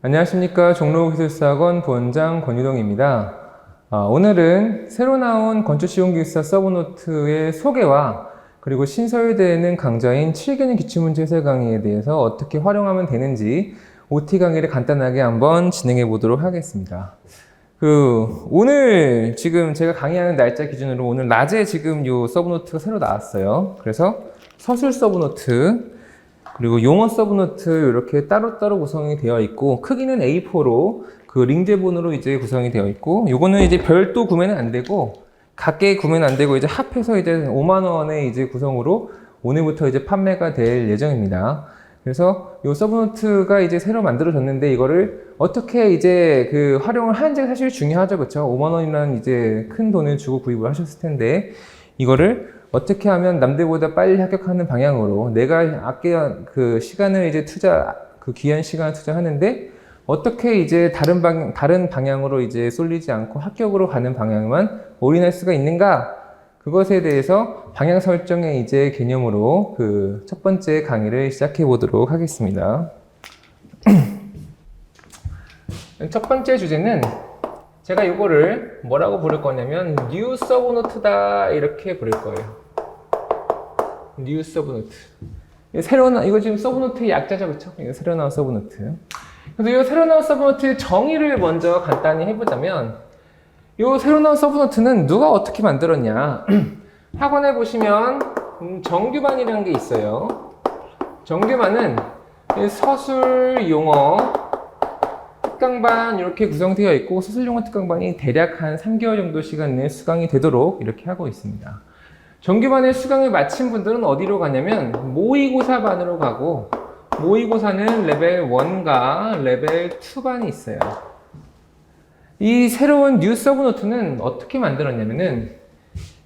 안녕하십니까. 종로기술사학원 부원장 권유동입니다. 오늘은 새로 나온 건축시공기술사 서브노트의 소개와 그리고 신설되는 강좌인 7개년 기출문제 해설 강의에 대해서 어떻게 활용하면 되는지 OT 강의를 간단하게 한번 진행해 보도록 하겠습니다. 오늘 지금 제가 강의하는 날짜 기준으로 오늘 낮에 지금 요 서브노트가 새로 나왔어요. 그래서 서술 서브노트, 그리고 용어 서브노트 이렇게 따로따로 구성이 되어 있고, 크기는 A4로 그 링제본으로 이제 구성이 되어 있고, 요거는 이제 별도 구매는 안 되고, 각계 구매는 안 되고, 이제 합해서 이제 5만 원의 이제 구성으로 오늘부터 이제 판매가 될 예정입니다. 그래서 요 서브노트가 이제 새로 만들어졌는데, 이거를 어떻게 이제 활용을 하는지가 사실 중요하죠. 그쵸? 5만 원이라는 이제 큰 돈을 주고 구입을 하셨을 텐데, 이거를 어떻게 하면 남들보다 빨리 합격하는 방향으로 내가 아껴 시간을 이제 귀한 시간을 투자하는데 어떻게 이제 다른 방향으로 이제 쏠리지 않고 합격으로 가는 방향만 올인할 수가 있는가? 그것에 대해서 방향 설정의 이제 개념으로 첫 번째 강의를 시작해 보도록 하겠습니다. 첫 번째 주제는 제가 이거를 뭐라고 부를 거냐면 뉴 서브노트다 이렇게 부를 거예요. 뉴 서브노트. 이거 지금 서브노트의 약자죠, 그쵸? 이거 새로 나온 서브노트. 그래서 이 새로 나온 서브노트의 정의를 먼저 간단히 해보자면, 이 새로 나온 서브노트는 누가 어떻게 만들었냐? 학원에 보시면 정규반이라는 게 있어요. 정규반은 서술 용어 특강반 이렇게 구성되어 있고, 서술 용어 특강반이 대략 한 3개월 정도 시간 내에 수강이 되도록 이렇게 하고 있습니다. 정규반의 수강을 마친 분들은 어디로 가냐면 모의고사반으로 가고, 모의고사는 레벨 1과 레벨 2반이 있어요. 이 새로운 뉴 서브노트는 어떻게 만들었냐면은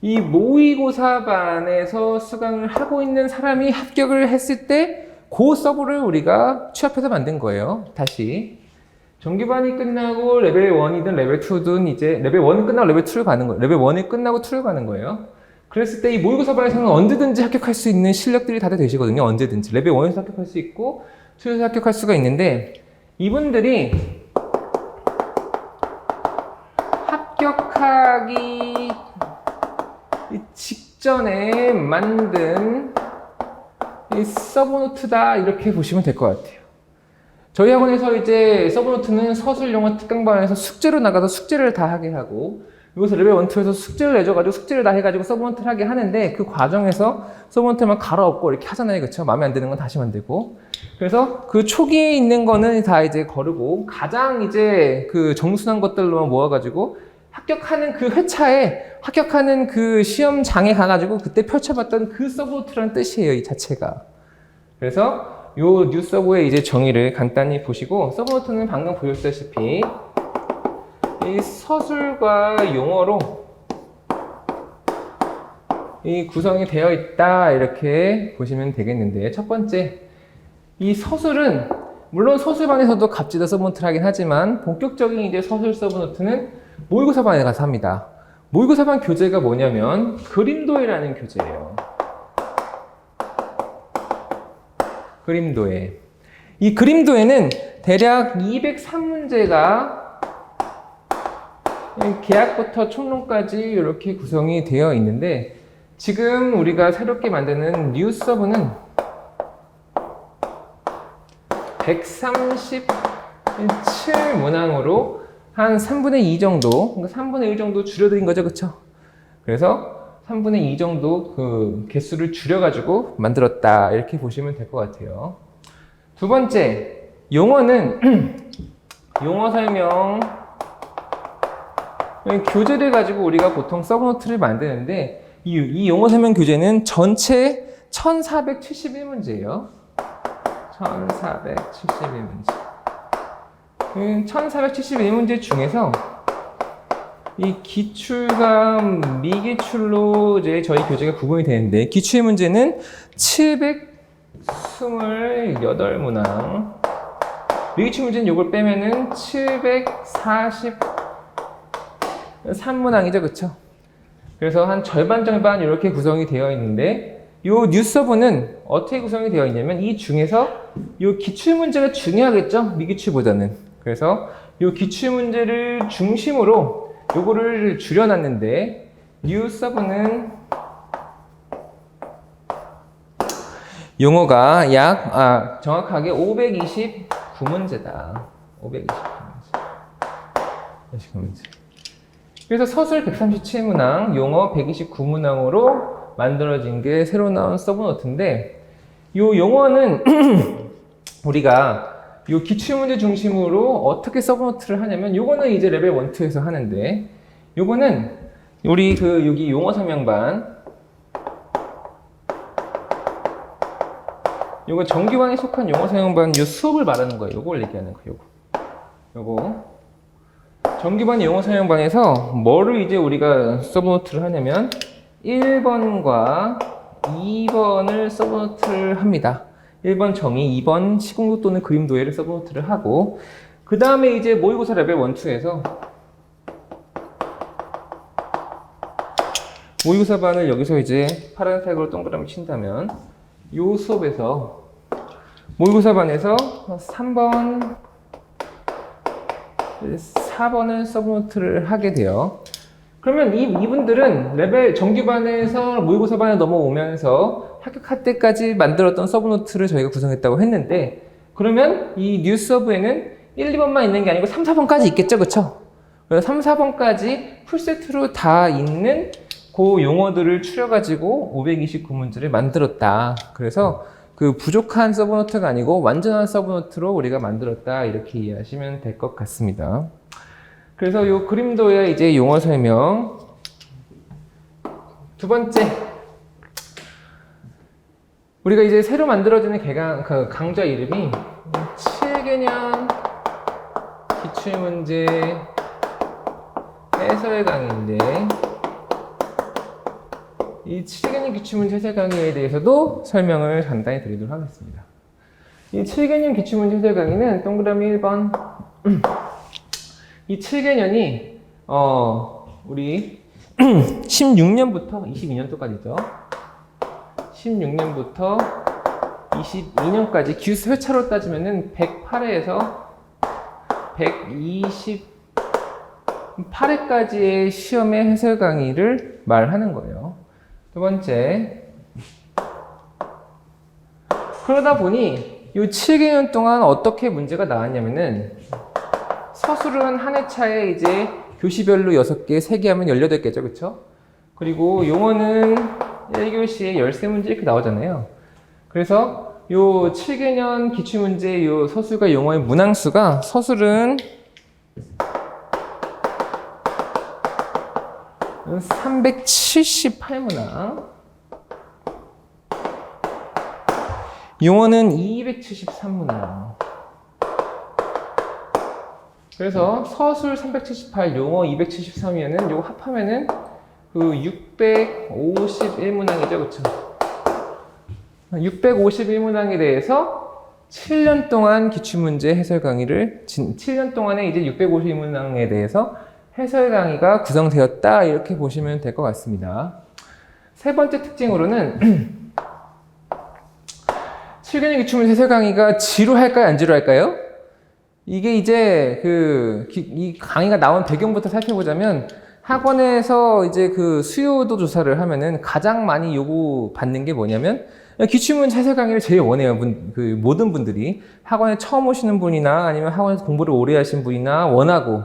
이 모의고사반에서 수강을 하고 있는 사람이 합격을 했을 때 그 서브를 우리가 취합해서 만든 거예요. 다시 정규반이 끝나고 레벨 1이든 레벨 2든 이제 레벨 1이 끝나고 레벨 2를 가는 거예요. 레벨 1이 끝나고 2를 가는 거예요. 그랬을 때 이 모의고사반에서는 언제든지 합격할 수 있는 실력들이 다들 되시거든요. 언제든지. 레벨 1에서 합격할 수 있고 2에서 합격할 수가 있는데, 이분들이 합격하기 직전에 만든 이 서브노트다 이렇게 보시면 될 것 같아요. 저희 학원에서 이제 서브노트는 서술 용어 특강반에서 숙제로 나가서 숙제를 다 하게 하고, 여기서 레벨 1, 2에서 숙제를 내줘가지고 숙제를 다 해가지고 서브노트를 하게 하는데, 그 과정에서 서브노트만 갈아엎고 이렇게 하잖아요. 그쵸? 마음에 안 드는 건 다시 만들고. 그래서 그 초기에 있는 거는 다 이제 거르고, 가장 이제 정순한 것들로만 모아가지고, 합격하는 그 회차에, 합격하는 그 시험장에 가가지고 그때 펼쳐봤던 그 서브노트라는 뜻이에요. 이 자체가. 그래서 요 뉴 서브의 이제 정의를 간단히 보시고, 서브노트는 방금 보셨다시피 이 서술과 용어로 이 구성이 되어 있다 이렇게 보시면 되겠는데, 첫 번째, 이 서술은 물론 서술반에서도 값지다 서브노트를 하긴 하지만 본격적인 이제 서술 서브노트는 모의고사반에 가서 합니다. 모의고사반 교재가 뭐냐면 그림도예라는 교재예요. 그림도예. 이 그림도예는 대략 203문제가 계약부터 총론까지 이렇게 구성이 되어 있는데, 지금 우리가 새롭게 만드는 뉴 서브는 137문항으로 한 3분의 2 정도, 그러니까 3분의 1 정도 줄여드린 거죠, 그쵸? 그래서 3분의 2 정도 개수를 줄여가지고 만들었다 이렇게 보시면 될 것 같아요. 두 번째, 용어는 용어 설명 교재를 가지고 우리가 보통 서브노트를 만드는데, 이 용어 설명 교재는 전체 1471문제예요. 1471문제. 1471문제 중에서 이 기출과 미기출로 이제 저희 교재가 구분이 되는데, 기출 문제는 728문항, 미기출 문제는 이걸 빼면은 743문항이죠, 그쵸? 그래서 한 절반 이렇게 구성이 되어 있는데, 요 뉴서브는 어떻게 구성이 되어 있냐면 이 중에서 요 기출 문제가 중요하겠죠? 미기출보다는. 그래서 이 기출문제를 중심으로 요거를 줄여놨는데 new 서브는 용어가 정확하게 529문제다. 529문제. 그래서 서술 137문항, 용어 129문항으로 만들어진 게 새로 나온 서브노트인데, 이 용어는 우리가 이 기출문제 중심으로 어떻게 서브노트를 하냐면, 요거는 이제 레벨 1, 2에서 하는데, 요거는 우리 여기 용어 설명반, 요거 정규반에 속한 용어 설명반 요 수업을 말하는 거예요. 요걸 얘기하는 거예요. 요거. 정규반 영어 설명반에서 뭐를 이제 우리가 서브노트를 하냐면 1번과 2번을 서브노트를 합니다. 1번 정의, 2번 시공도 또는 그림 도예를 서브노트를 하고 그 다음에 이제 모의고사 레벨 1, 2에서 모의고사 반을 여기서 이제 파란색으로 동그라미 친다면 요 수업에서 모의고사 반에서 3번 4번을 서브노트를 하게 돼요. 그러면 이분들은 레벨 정규반에서 모의고사반에 넘어오면서 합격할 때까지 만들었던 서브노트를 저희가 구성했다고 했는데 그러면 이 뉴 서브에는 1, 2번만 있는 게 아니고 3, 4번까지 있겠죠, 그쵸? 그래서 3, 4번까지 풀세트로 다 있는 그 용어들을 추려가지고 529문제를 만들었다. 그래서 그 부족한 서브노트가 아니고 완전한 서브노트로 우리가 만들었다. 이렇게 이해하시면 될 것 같습니다. 그래서 이 그림도의 이제 용어 설명. 두 번째. 우리가 이제 새로 만들어지는 강좌 이름이 7개년 기출문제 해설 강의인데 이 7개년 기출문제 해설 강의에 대해서도 설명을 간단히 드리도록 하겠습니다. 이 7개년 기출문제 해설 강의는 동그라미 1번 이 7개년이 우리 16년부터 22년도까지죠. 16년부터 22년까지 기수 회차로 따지면은 108회에서 128회까지의 시험의 해설 강의를 말하는 거예요. 두 번째. 그러다 보니 이 7개년 동안 어떻게 문제가 나왔냐면은 서술은 한 회차에 이제 교시별로 6개, 3개 하면 18개죠. 그쵸? 그리고 용어는 1교시에 13문제 이렇게 나오잖아요. 그래서 요 7개년 기출문제 요 서술과 용어의 문항수가 서술은 378문항 용어는 273문항 그래서 서술 378, 용어 273이면은 요거 합하면은 그 651문항이죠, 그쵸? 651문항에 대해서 7년 동안 기출문제 해설 강의를 7년 동안에 이제 651문항에 대해서 해설 강의가 구성되었다 이렇게 보시면 될 것 같습니다. 세 번째 특징으로는 7개년 기출문제 해설 강의가 지루할까요, 안 지루할까요? 이게 이제 이 강의가 나온 배경부터 살펴보자면 학원에서 이제 그 수요도 조사를 하면은 가장 많이 요구받는 게 뭐냐면 기출문제 해설 강의를 제일 원해요. 모든 분들이 학원에 처음 오시는 분이나 아니면 학원에서 공부를 오래 하신 분이나 원하고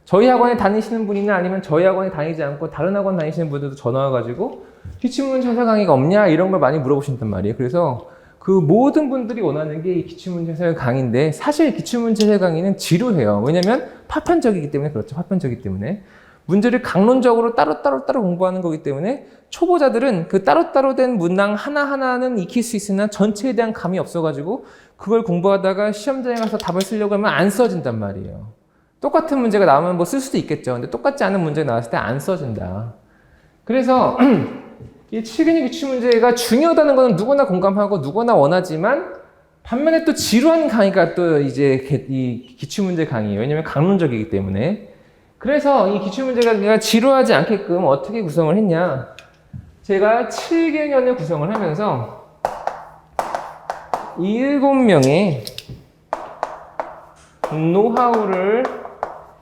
저희 학원에 다니시는 분이나 아니면 저희 학원에 다니지 않고 다른 학원 다니시는 분들도 전화 와가지고 기출문제 해설 강의가 없냐 이런 걸 많이 물어보신단 말이에요. 그래서 그 모든 분들이 원하는 게 이 기출문제 해설 강의인데 사실 기출문제 해설 강의는 지루해요. 왜냐면 파편적이기 때문에 그렇죠. 파편적이기 때문에 문제를 강론적으로 따로 공부하는 거기 때문에 초보자들은 그 따로따로 된 문항 하나하나는 익힐 수 있으나 전체에 대한 감이 없어가지고 그걸 공부하다가 시험장에 가서 답을 쓰려고 하면 안 써진단 말이에요. 똑같은 문제가 나오면 뭐 쓸 수도 있겠죠. 근데 똑같지 않은 문제가 나왔을 때 안 써진다. 그래서 이 7개년 기출문제가 중요하다는 것은 누구나 공감하고 누구나 원하지만 반면에 또 지루한 강의가 또 이제 이 기출문제 강의예요. 왜냐면 강론적이기 때문에. 그래서 이 기출문제 강의가 지루하지 않게끔 어떻게 구성을 했냐. 제가 7개년을 구성을 하면서 7명의 노하우를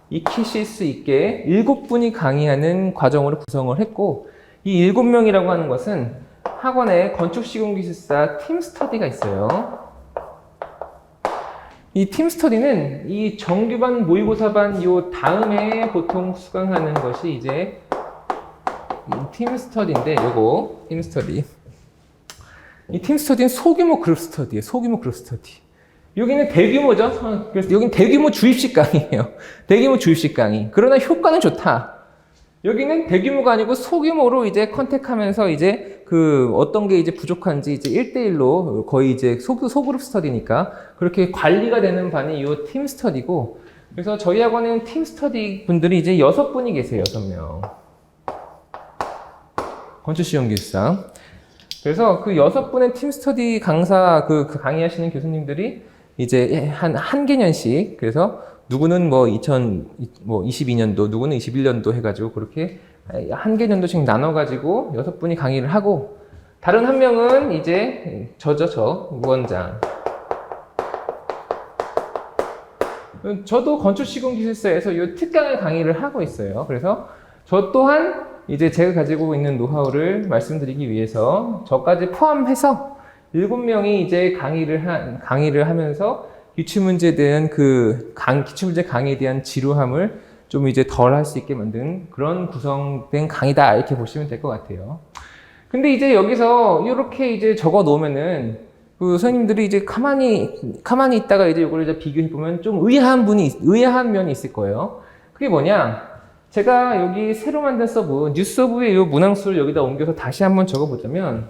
익히실 수 있게 7분이 강의하는 과정으로 구성을 했고, 이 7명이라고 하는 것은 학원에 건축시공기술사 팀 스터디가 있어요. 이 팀 스터디는 이 정규반, 모의고사반 요 다음에 보통 수강하는 것이 이제 팀 스터디인데, 요거 팀 스터디. 이 팀 스터디는 소규모 그룹 스터디예요. 소규모 그룹 스터디. 여기는 대규모죠. 그래서 여기는 대규모 주입식 강의예요. 대규모 주입식 강의. 그러나 효과는 좋다. 여기는 대규모가 아니고 소규모로 이제 컨택하면서 이제 그 어떤 게 이제 부족한지 이제 1대1로 거의 이제 소그룹 스터디니까 그렇게 관리가 되는 반이 이 팀 스터디고, 그래서 저희 학원에는 팀 스터디 분들이 이제 6분이 계세요. 6명. 건축시공기술사. 그래서 그 6분의 팀 스터디 강사 그 강의하시는 교수님들이 이제 한 개년씩, 그래서 누구는 뭐 2022년도, 누구는 21년도 해가지고 그렇게 한 개년도씩 나눠가지고 6분이 강의를 하고, 다른 한 명은 이제 저 우원장. 저도 건축시공기술사에서 이 특강을 강의를 하고 있어요. 그래서 저 또한 이제 제가 가지고 있는 노하우를 말씀드리기 위해서 저까지 포함해서 7명이 이제 강의를 하면서 기출문제에 대한 기출문제 강의에 대한 지루함을 좀 이제 덜 할 수 있게 만든 그런 구성된 강의다, 이렇게 보시면 될 것 같아요. 근데 이제 여기서 이렇게 이제 적어 놓으면은 그 선생님들이 이제 가만히 있다가 이제 이걸 이제 비교해 보면 좀 의아한 면이 있을 거예요. 그게 뭐냐? 제가 여기 새로 만든 서브, 뉴 서브의 이 문항수를 여기다 옮겨서 다시 한번 적어 보자면,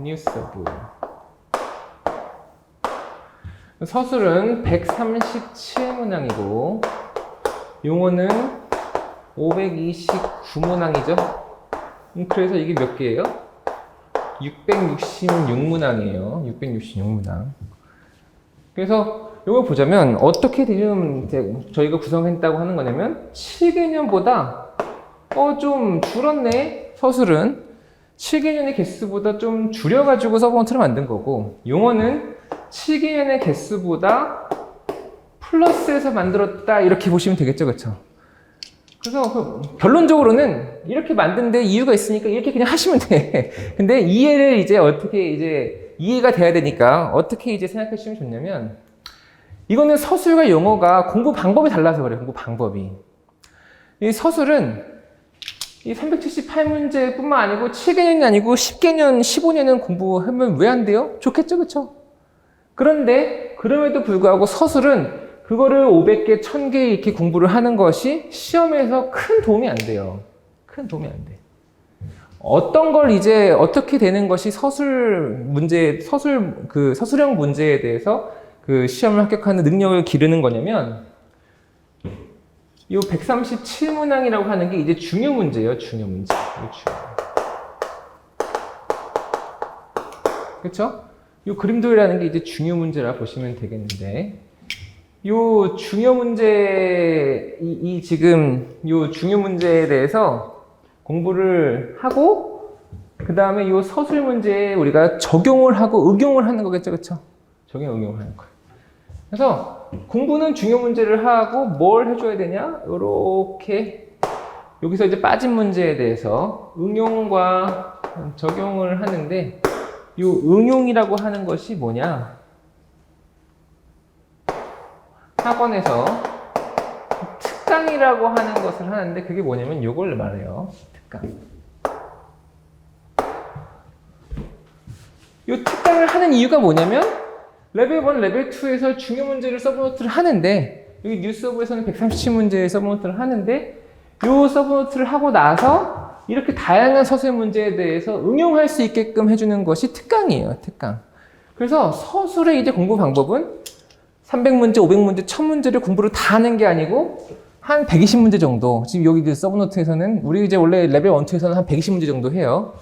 뉴 서브. 서술은 137문항이고, 용어는 529문항이죠. 그래서 이게 몇 개예요? 666문항이에요. 666문항. 그래서 이걸 보자면 어떻게 지금 저희가 구성했다고 하는 거냐면 7개년보다 좀 줄었네. 서술은 7개년의 개수보다 좀 줄여가지고 서브노트를 만든 거고, 용어는 7개년의 개수보다 플러스해서 만들었다, 이렇게 보시면 되겠죠, 그렇죠? 그래서 결론적으로는 이렇게 만든 데 이유가 있으니까 이렇게 그냥 하시면 돼. 근데 이해를 이제 어떻게 이제 이해가 돼야 되니까 어떻게 이제 생각해 주시면 좋냐면, 이거는 서술과 용어가 공부 방법이 달라서 그래요. 공부 방법이. 이 서술은 이 378문제뿐만 아니고 7개년이 아니고 10개년, 15년은 공부하면 왜 안 돼요? 좋겠죠, 그렇죠? 그런데 그럼에도 불구하고 서술은 그거를 500개, 1000개 이렇게 공부를 하는 것이 시험에서 큰 도움이 안 돼요. 큰 도움이 안 돼. 어떤 걸 이제 어떻게 되는 것이 서술형 문제에 대해서 그 시험을 합격하는 능력을 기르는 거냐면, 이 137문항이라고 하는 게 이제 중요 문제예요. 중요 문제. 그렇죠? 이 그림도라는 게 이제 중요 문제라 보시면 되겠는데, 요 중요 문제, 지금 요 중요 문제에 대해서 공부를 하고, 그 다음에 요 서술 문제에 우리가 적용을 하고 응용을 하는 거겠죠, 그렇죠? 응용을 하는 거예요. 그래서 공부는 중요 문제를 하고 뭘 해줘야 되냐? 요렇게 여기서 이제 빠진 문제에 대해서 응용과 적용을 하는데, 요 응용이라고 하는 것이 뭐냐? 학원에서 특강이라고 하는 것을 하는데, 그게 뭐냐면 요걸 말해요. 특강. 요 특강을 하는 이유가 뭐냐면, 레벨 1, 레벨 2에서 중요 문제를 서브노트를 하는데, 여기 뉴 서브에서는 137문제의 서브노트를 하는데, 요 서브노트를 하고 나서 이렇게 다양한 서술 문제에 대해서 응용할 수 있게끔 해주는 것이 특강이에요. 특강. 그래서 서술의 이제 공부 방법은 300문제, 500문제, 1000문제를 공부를 다 하는 게 아니고 한 120문제 정도. 지금 여기 그 서브노트에서는 우리 이제 원래 레벨 1, 2에서는 한 120문제 정도 해요.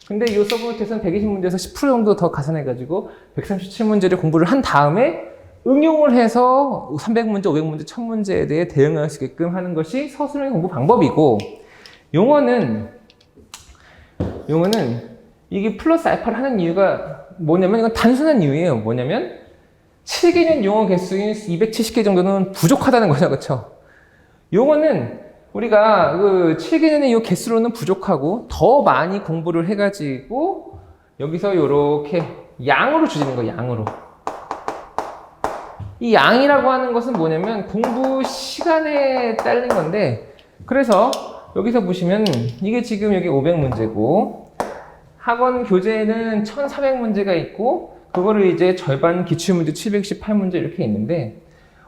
근데 이 서브노트에서는 120문제에서 10% 정도 더 가산해가지고 137문제를 공부를 한 다음에 응용을 해서 300문제, 500문제, 1000문제에 대해 대응할 수 있게끔 하는 것이 서술의 공부 방법이고, 용어는 이게 플러스 알파를 하는 이유가 뭐냐면, 이건 단순한 이유예요. 뭐냐면 7개년 용어 개수인 270개 정도는 부족하다는 거죠. 그쵸? 용어는 우리가 그 7개년의 이 개수로는 부족하고 더 많이 공부를 해가지고 여기서 이렇게 양으로 주지는 거예요. 양으로. 이 양이라고 하는 것은 뭐냐면 공부 시간에 딸린 건데, 그래서 여기서 보시면 이게 지금 여기 500문제고 학원 교재에는 1400문제가 있고 그거를 이제 절반 기출문제 718문제 이렇게 있는데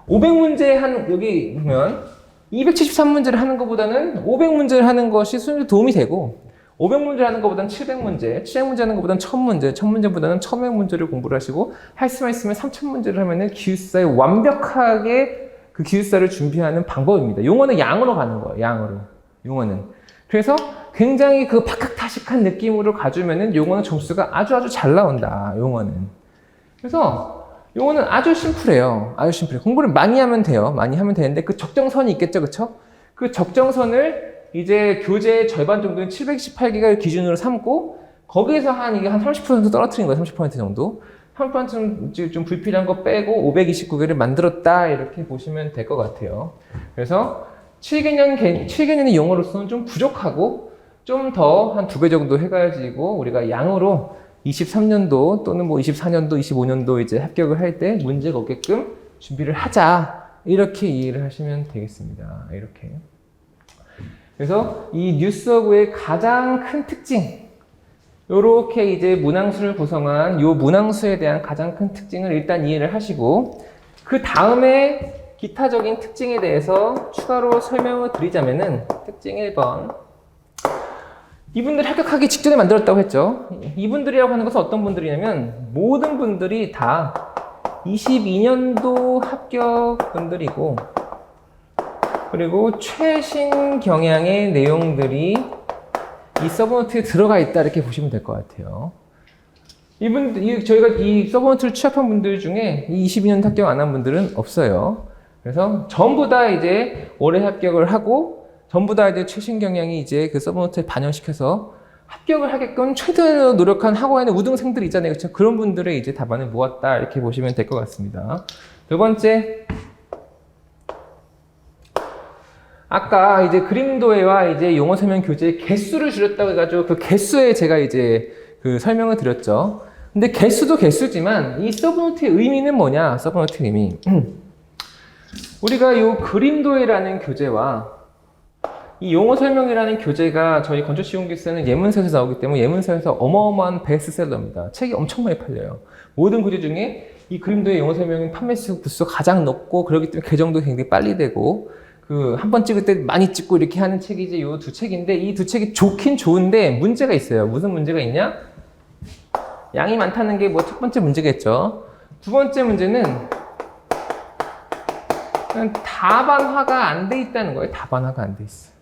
500문제 여기 보면 273문제를 하는 것보다는 500문제를 하는 것이 수능에 도움이 되고 500문제 하는 것보다는 700문제, 700문제 하는 것보다는 1000문제, 1000문제보다는 1100문제를 공부를 하시고 할 수만 있으면 3000문제를 하면은 기숙사에 완벽하게 그 기숙사를 준비하는 방법입니다. 용어는 양으로 가는 거예요. 양으로. 용어는. 그래서 굉장히 그 박학다식한 느낌으로 가주면은 용어는 점수가 아주 잘 나온다. 용어는. 그래서 용어는 아주 심플해요. 아주 심플해요. 공부를 많이 하면 돼요. 많이 하면 되는데 그 적정선이 있겠죠. 그쵸? 그 적정선을 이제 교재의 절반 정도는 718개가 기준으로 삼고 거기에서 이게 한 30% 떨어뜨린 거예요. 30% 정도. 30% 좀 불필요한 거 빼고 529개를 만들었다. 이렇게 보시면 될 것 같아요. 그래서 7개년의 용어로서는 좀 부족하고 좀 더 한 2배 정도 해가지고 우리가 양으로 23년도 또는 뭐 24년도, 25년도 이제 합격을 할 때 문제가 없게끔 준비를 하자. 이렇게 이해를 하시면 되겠습니다. 이렇게. 그래서 이 뉴스어브의 가장 큰 특징, 요렇게 이제 문항수를 구성한 요 문항수에 대한 가장 큰 특징을 일단 이해를 하시고 그 다음에 기타적인 특징에 대해서 추가로 설명을 드리자면은 특징 1번. 이분들 합격하기 직전에 만들었다고 했죠. 이분들이라고 하는 것은 어떤 분들이냐면 모든 분들이 다 22년도 합격 분들이고 그리고 최신 경향의 내용들이 이 서브노트에 들어가 있다 이렇게 보시면 될 것 같아요. 저희가 이 서브노트를 취합한 분들 중에 22년 합격 안 한 분들은 없어요. 그래서 전부 다 이제 올해 합격을 하고 전부 다 이제 최신 경향이 이제 그 서브노트에 반영시켜서 합격을 하게끔 최대한으로 노력한 학원의 우등생들이 있잖아요. 그렇죠? 그런 분들의 이제 답안을 모았다 이렇게 보시면 될 것 같습니다. 두 번째. 아까 이제 그림도해와 이제 용어 설명 교재의 개수를 줄였다고 해가지고 그 개수에 제가 이제 그 설명을 드렸죠. 근데 개수도 개수지만 이 서브노트의 의미는 뭐냐? 서브노트의 의미. 우리가 이 그림도해라는 교재와 이 용어 설명이라는 교재가 저희 건축시공기술에는 예문서에서 나오기 때문에 예문서에서 어마어마한 베스트셀러입니다. 책이 엄청 많이 팔려요. 모든 교재 중에 이 그림도해 용어 설명이 판매 구수가 가장 높고 그렇기 때문에 개정도 굉장히 빨리 되고 그 한 번 찍을 때 많이 찍고 이렇게 하는 책이 이제 요 두 책인데 이 두 책이 좋긴 좋은데 문제가 있어요. 무슨 문제가 있냐? 양이 많다는 게 뭐 첫 번째 문제겠죠. 두 번째 문제는 다반화가 안 돼 있다는 거예요. 다반화가 안 돼 있어.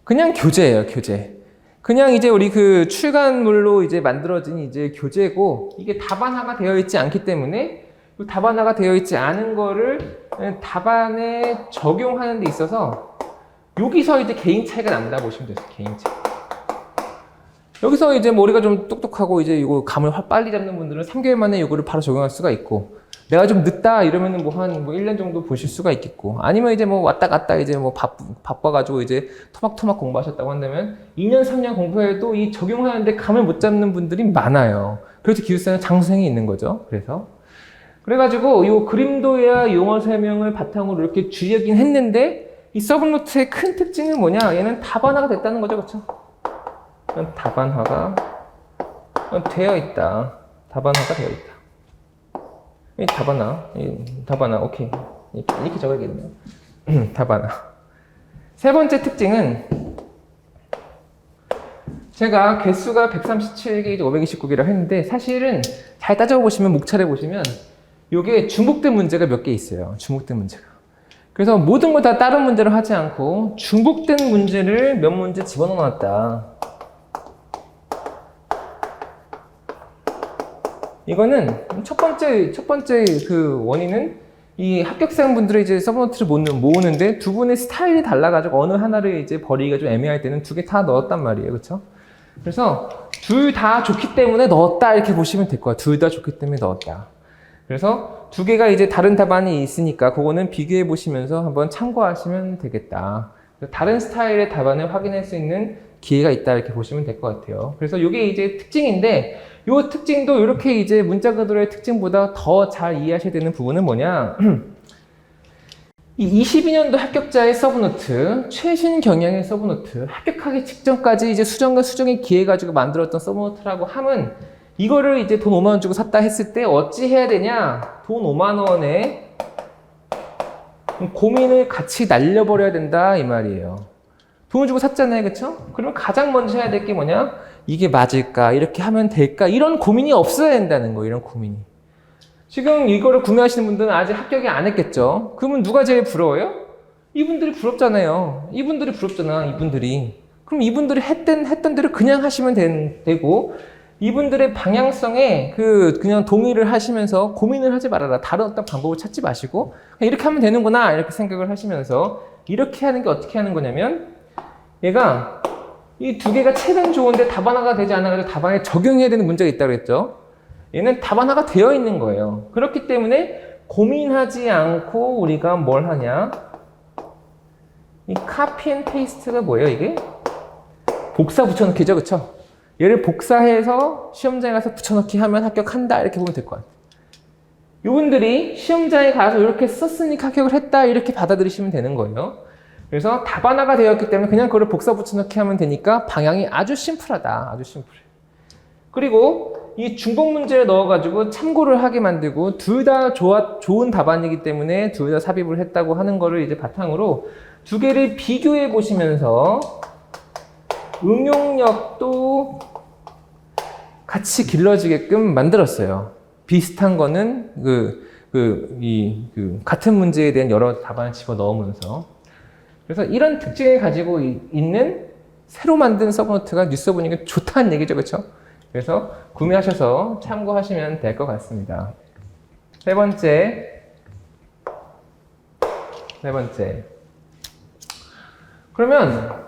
그냥 교재예요, 교재. 그냥 이제 우리 그 출간물로 이제 만들어진 이제 교재고 이게 다반화가 되어 있지 않기 때문에 다반화가 되어 있지 않은 거를 답안에 적용하는 데 있어서 여기서 이제 개인 차이가 난다 보시면 돼요. 개인 차이. 여기서 이제 머리가 좀 똑똑하고 이제 이거 감을 빨리 잡는 분들은 3개월 만에 이거를 바로 적용할 수가 있고 내가 좀 늦다 이러면은 뭐 한 1년 정도 보실 수가 있겠고 아니면 이제 뭐 왔다 갔다 이제 뭐 바빠가지고 이제 토막토막 공부하셨다고 한다면 2년 3년 공부해도 이 적용하는데 감을 못 잡는 분들이 많아요. 그래서 기술사는 장수생이 있는 거죠. 그래가지고 이 그림도해와 용어 설명을 바탕으로 이렇게 줄이긴 했는데 이 서브노트의 큰 특징은 뭐냐? 얘는 다반화가 됐다는 거죠, 그렇죠? 다반화가 되어 있다. 다반화가 되어 있다. 이 다반화, 오케이. 이렇게 적어야겠네요. 다반화. 세 번째 특징은 제가 개수가 137개, 529개라고 했는데 사실은 잘 따져보시면 목차를 보시면 이게 중복된 문제가 몇 개 있어요. 중복된 문제가. 그래서 모든 걸 다 다른 문제로 하지 않고 중복된 문제를 몇 문제 집어넣어 놨다. 이거는 첫 번째 그 원인은 이 합격생분들이 이제 서브노트를 모으는데 두 분의 스타일이 달라가지고 어느 하나를 이제 버리기가 좀 애매할 때는 두 개 다 넣었단 말이에요. 그렇죠? 그래서 둘 다 좋기 때문에 넣었다 이렇게 보시면 될 거야. 둘 다 좋기 때문에 넣었다. 그래서 두 개가 이제 다른 답안이 있으니까 그거는 비교해 보시면서 한번 참고하시면 되겠다. 다른 스타일의 답안을 확인할 수 있는 기회가 있다 이렇게 보시면 될 것 같아요. 그래서 이게 이제 특징인데 이 특징도 이렇게 이제 문자 그대로의 특징보다 더 잘 이해하셔야 되는 부분은 뭐냐? 이 22년도 합격자의 서브노트, 최신 경향의 서브노트, 합격하기 직전까지 이제 수정과 수정의 기회 가지고 만들었던 서브노트라고 함은 이거를 이제 돈 5만 원 주고 샀다 했을 때 어찌 해야 되냐? 돈 5만 원에 고민을 같이 날려버려야 된다 이 말이에요. 돈을 주고 샀잖아요, 그쵸? 그러면 가장 먼저 해야 될 게 뭐냐? 이게 맞을까? 이렇게 하면 될까? 이런 고민이 없어야 된다는 거예요, 이런 고민이. 지금 이거를 구매하시는 분들은 아직 합격이 안 했겠죠? 그러면 누가 제일 부러워요? 이분들이 부럽잖아요. 이분들이 부럽잖아, 이분들이. 그럼 이분들이 했던 대로 그냥 하시면 되고, 이분들의 방향성에 그냥 동의를 하시면서 고민을 하지 말아라. 다른 어떤 방법을 찾지 마시고, 이렇게 하면 되는구나, 이렇게 생각을 하시면서, 이렇게 하는 게 어떻게 하는 거냐면, 얘가 이 두 개가 체는 좋은데 답안화가 되지 않아가지고 답안에 적용해야 되는 문제가 있다고 그랬죠? 얘는 답안화가 되어 있는 거예요. 그렇기 때문에 고민하지 않고 우리가 뭘 하냐? 이 카피 앤 페이스트가 뭐예요, 이게? 복사 붙여넣기죠, 그쵸? 얘를 복사해서 시험장에 가서 붙여넣기 하면 합격한다, 이렇게 보면 될 것 같아요. 이분들이 시험장에 가서 이렇게 썼으니까 합격을 했다, 이렇게 받아들이시면 되는 거예요. 그래서 답안화가 되었기 때문에 그냥 그걸 복사 붙여넣기 하면 되니까 방향이 아주 심플하다, 아주 심플해. 그리고 이 중복 문제를 넣어가지고 참고를 하게 만들고 둘 다 좋은 답안이기 때문에 둘 다 삽입을 했다고 하는 거를 이제 바탕으로 두 개를 비교해 보시면서 응용력도 같이 길러지게끔 만들었어요. 비슷한 거는 같은 문제에 대한 여러 답안을 집어 넣으면서. 그래서 이런 특징을 가지고 있는 새로 만든 서브노트가 뉴서브니까 좋다는 얘기죠, 그렇죠? 그래서 구매하셔서 참고하시면 될 것 같습니다. 세 번째. 그러면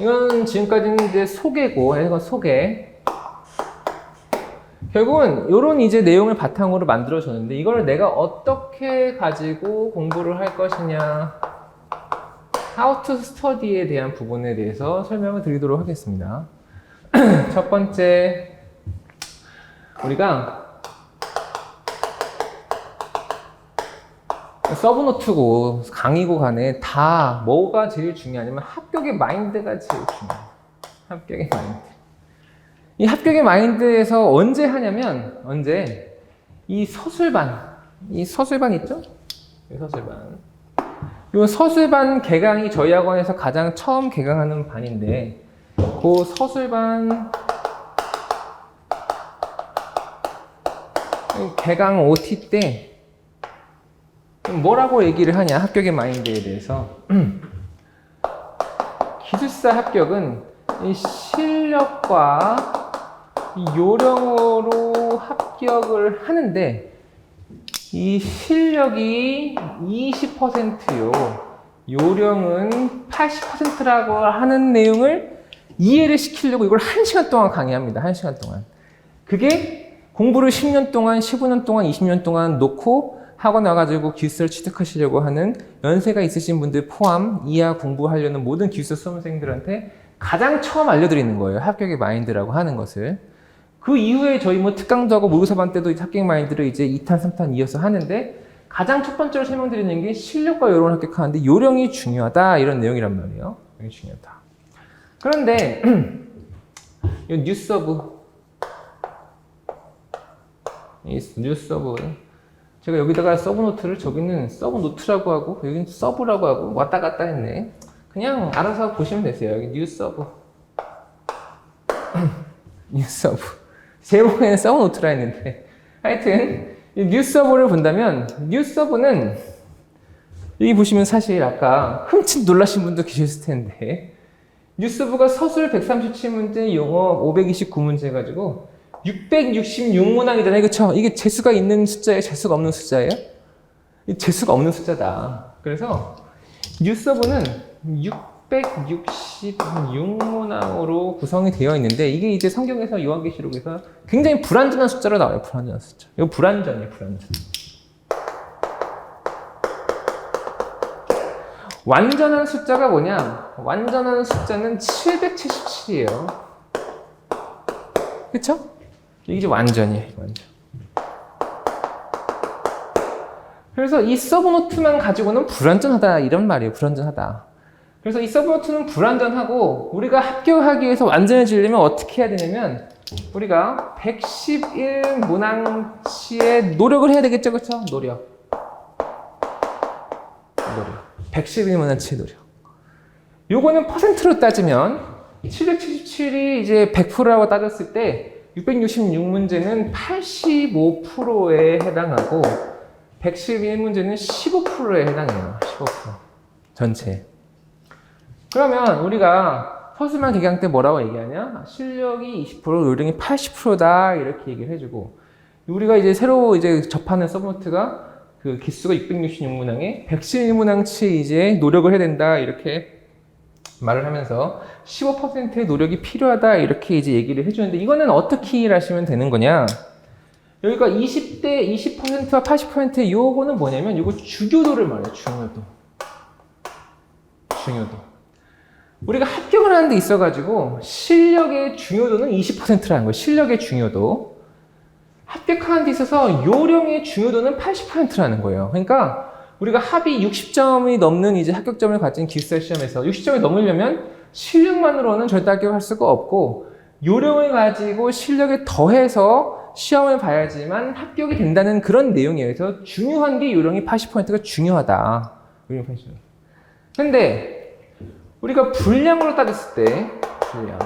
이건 지금까지는 이제 소개고, 이건 소개. 결국은 이런 이제 내용을 바탕으로 만들어줬는데 이걸 내가 어떻게 가지고 공부를 할 것이냐, How to Study에 대한 부분에 대해서 설명을 드리도록 하겠습니다. 첫 번째, 우리가 서브노트고 강의고 간에 다 뭐가 제일 중요하냐면 합격의 마인드가 제일 중요해요. 합격의 마인드. 이 합격의 마인드에서 언제 하냐면 이 서술반 있죠? 이 서술반. 이 서술반 개강이 저희 학원에서 가장 처음 개강하는 반인데 그 서술반 개강 OT 때 뭐라고 얘기를 하냐, 합격의 마인드에 대해서. 기술사 합격은 이 실력과 이 요령으로 합격을 하는데 이 실력이 20%요, 요령은 80%라고 하는 내용을 이해를 시키려고 이걸 1시간 동안 강의합니다. 1시간 동안. 그게 공부를 10년 동안, 15년 동안, 20년 동안 놓고 학원 와가지고 기술사를 취득하시려고 하는 연세가 있으신 분들 포함 이하 공부하려는 모든 기술사 수험생들한테 가장 처음 알려드리는 거예요. 합격의 마인드라고 하는 것을. 그 이후에 저희 뭐 특강도 하고 모의고사반 때도 합격 마인드를 이제 2탄, 3탄 이어서 하는데 가장 첫 번째로 설명드리는 게 실력과 요령을 합격하는데 요령이 중요하다, 이런 내용이란 말이에요. 요령이 중요하다. 그런데 이 뉴서브, 제가 여기다가 서브노트를 저기는 서브노트라고 하고 여기는 서브라고 하고 왔다 갔다 했네. 그냥 알아서 보시면 되세요. 여기 뉴서브. 뉴서브. 제목에는 서브노트라 했는데 하여튼 이 뉴서브를 본다면 뉴서브는 여기 보시면 사실 아까 흠칫 놀라신 분도 계셨을 텐데 뉴서브가 서술 137문제, 영어 529문제 해가지고 666문항이잖아요. 그쵸? 이게 재수가 있는 숫자예요? 재수가 없는 숫자예요? 재수가 없는 숫자다. 그래서 뉴서브는 666문항으로 구성이 되어 있는데 이게 이제 성경에서 요한계시록에서 굉장히 불완전한 숫자로 나와요. 불완전한 숫자. 이거 불완전이에요. 불완전. 완전한 숫자가 뭐냐? 완전한 숫자는 777이에요. 그쵸? 이게 이제 완전이에요. 완전. 그래서 이 서브노트만 가지고는 불완전하다 이런 말이에요. 불완전하다. 그래서 이 서브노트는 불완전하고 우리가 합격하기 위해서 완전해지려면 어떻게 해야 되냐면 우리가 111문항치의 노력을 해야 되겠죠. 그렇죠? 노력. 111문항치의 노력. 요거는 퍼센트로 따지면 777이 이제 100%라고 따졌을 때 666문제는 85%에 해당하고 111문제는 15%에 해당해요. 15%. 전체. 그러면 우리가 서술만 개강 때 뭐라고 얘기하냐? 실력이 20%, 요령이 80%다 이렇게 얘기를 해주고 우리가 이제 새로 이제 접하는 서브노트가 그 기수가 666문항에 111문항치 이제 노력을 해야 된다 이렇게 말을 하면서 15%의 노력이 필요하다 이렇게 이제 얘기를 해주는데 이거는 어떻게 일하시면 되는 거냐? 여기가 20대 20%와 80% 요거는 뭐냐면 요거 중요도를 말해요. 중요도. 우리가 합격을 하는 데 있어가지고 실력의 중요도는 20%라는 거예요. 실력의 중요도. 합격하는 데 있어서 요령의 중요도는 80%라는 거예요. 그러니까 우리가 합이 60점이 넘는 이제 합격점을 가진 기숙사 시험에서 60점이 넘으려면 실력만으로는 절대 합격할 수가 없고 요령을 가지고 실력에 더해서 시험을 봐야지만 합격이 된다는 그런 내용이에요. 그래서 중요한 게 요령이 80%가 중요하다. 근데 우리가 분량으로 따졌을 때 분량.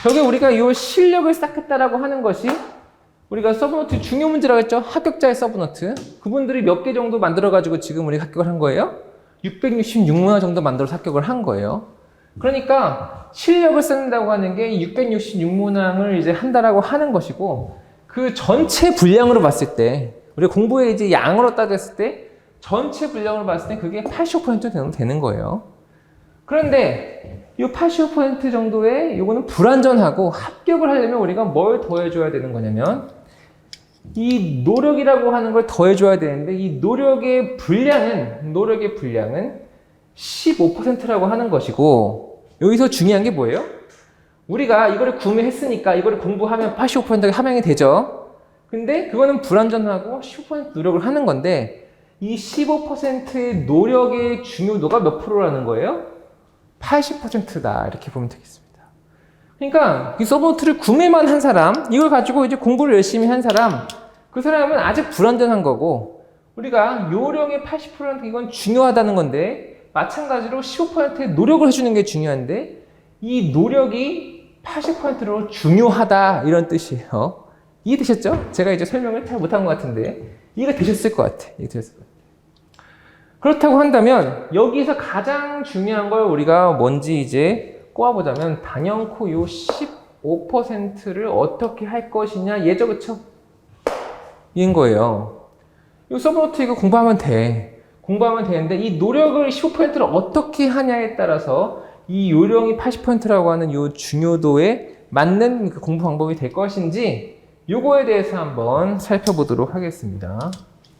저게 우리가 요 실력을 쌓겠다라고 하는 것이 우리가 서브노트 중요 문제라고 했죠. 합격자의 서브노트. 그분들이 몇 개 정도 만들어가지고 지금 우리가 합격을 한 거예요? 666문항 정도 만들어서 합격을 한 거예요. 그러니까 실력을 쌓는다고 하는 게 666문항을 이제 한다라고 하는 것이고 그 전체 분량으로 봤을 때 우리가 공부의 이제 양으로 따졌을 때 전체 분량으로 봤을 때 그게 85% 정도 되는 거예요. 그런데 이 85% 정도의 요거는 불완전하고 합격을 하려면 우리가 뭘 더해줘야 되는 거냐면 이 노력이라고 하는 걸 더해줘야 되는데 이 노력의 분량은 15%라고 하는 것이고 여기서 중요한 게 뭐예요? 우리가 이거를 구매했으니까 이거를 공부하면 85%가 함양이 되죠. 근데 그거는 불완전하고 15% 노력을 하는 건데 이 15%의 노력의 중요도가 몇 프로라는 거예요? 80%다 이렇게 보면 되겠습니다. 그러니까 이 서브노트를 구매만 한 사람, 이걸 가지고 이제 공부를 열심히 한 사람, 그 사람은 아직 불완전한 거고 우리가 요령의 80%는 이건 중요하다는 건데 마찬가지로 15%의 노력을 해주는 게 중요한데 이 노력이 80%로 중요하다 이런 뜻이에요. 이해되셨죠? 제가 이제 설명을 잘 못한 것 같은데 이해가 되셨을 것 같아. 그렇다고 한다면 여기서 가장 중요한 걸 우리가 뭔지 이제 꼽아보자면 단연코 요 15%를 어떻게 할 것이냐 얘죠, 그쵸? 이인 거예요. 이 서브노트 이거 공부하면 돼. 공부하면 되는데 이 노력을 15%를 어떻게 하냐에 따라서 이 요령이 80%라고 하는 요 중요도에 맞는 그 공부 방법이 될 것인지 요거에 대해서 한번 살펴보도록 하겠습니다.